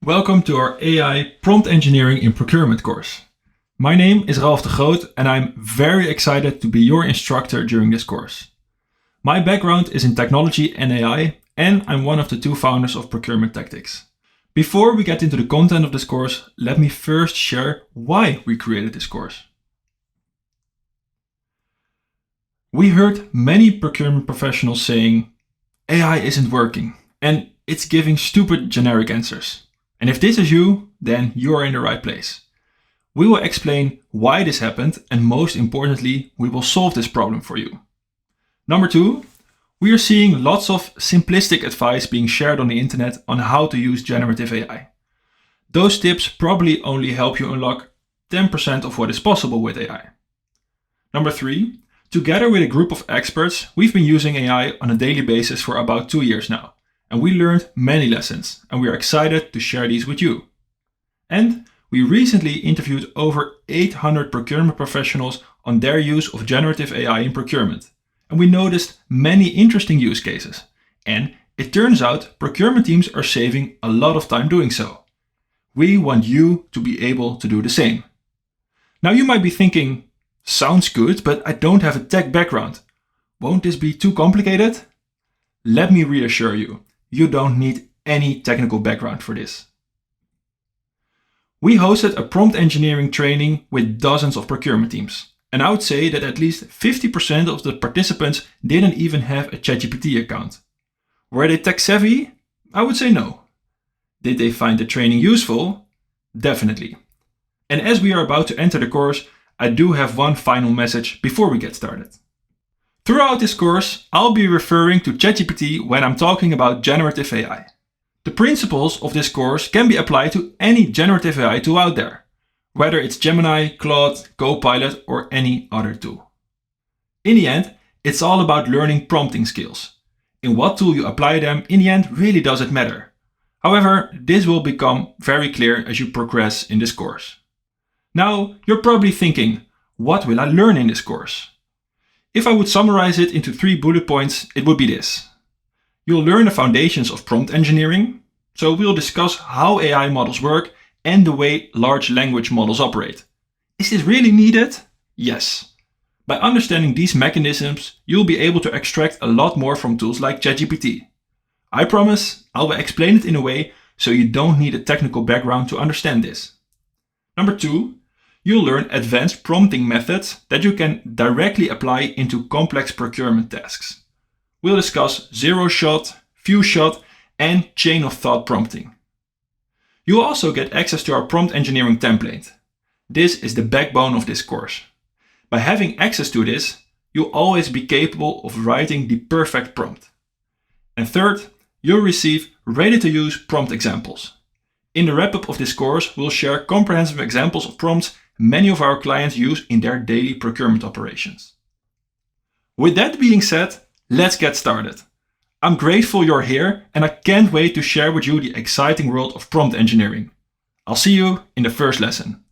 Welcome to our AI Prompt Engineering in Procurement course. My name is Ralph De Groot and I'm very excited to be your instructor during this course. My background is in technology and AI, and I'm one of the two founders of Procurement Tactics. Before we get into the content of this course, let me first share why we created this course. We heard many procurement professionals saying, AI isn't working and it's giving stupid generic answers. And if this is you, then you're in the right place. We will explain why this happened, and most importantly, we will solve this problem for you. Number two, we are seeing lots of simplistic advice being shared on the internet on how to use generative AI. Those tips probably only help you unlock 10% of what is possible with AI. Number three, together with a group of experts, we've been using AI on a daily basis for about 2 years now. And we learned many lessons, and we are excited to share these with you. And we recently interviewed over 800 procurement professionals on their use of generative AI in procurement. And we noticed many interesting use cases. And it turns out procurement teams are saving a lot of time doing so. We want you to be able to do the same. Now you might be thinking, sounds good, but I don't have a tech background. Won't this be too complicated? Let me reassure you. You don't need any technical background for this. We hosted a prompt engineering training with dozens of procurement teams. And I would say that at least 50% of the participants didn't even have a ChatGPT account. Were they tech savvy? I would say no. Did they find the training useful? Definitely. And as we are about to enter the course, I do have one final message before we get started. Throughout this course, I'll be referring to ChatGPT when I'm talking about generative AI. The principles of this course can be applied to any generative AI tool out there, whether it's Gemini, Claude, Copilot, or any other tool. In the end, it's all about learning prompting skills. In what tool you apply them, in the end, really doesn't matter. However, this will become very clear as you progress in this course. Now, you're probably thinking, what will I learn in this course? If I would summarize it into 3 bullet points, it would be this. You'll learn the foundations of prompt engineering. So we'll discuss how AI models work and the way large language models operate. Is this really needed? Yes. By understanding these mechanisms, you'll be able to extract a lot more from tools like ChatGPT. I promise I will explain it in a way so you don't need a technical background to understand this. Number 2. You'll learn advanced prompting methods that you can directly apply into complex procurement tasks. We'll discuss zero-shot, few-shot, and chain-of-thought prompting. You'll also get access to our prompt engineering template. This is the backbone of this course. By having access to this, you'll always be capable of writing the perfect prompt. And third, you'll receive ready-to-use prompt examples. In the wrap-up of this course, we'll share comprehensive examples of prompts many of our clients use in their daily procurement operations. With that being said, let's get started. I'm grateful you're here and I can't wait to share with you the exciting world of prompt engineering. I'll see you in the first lesson.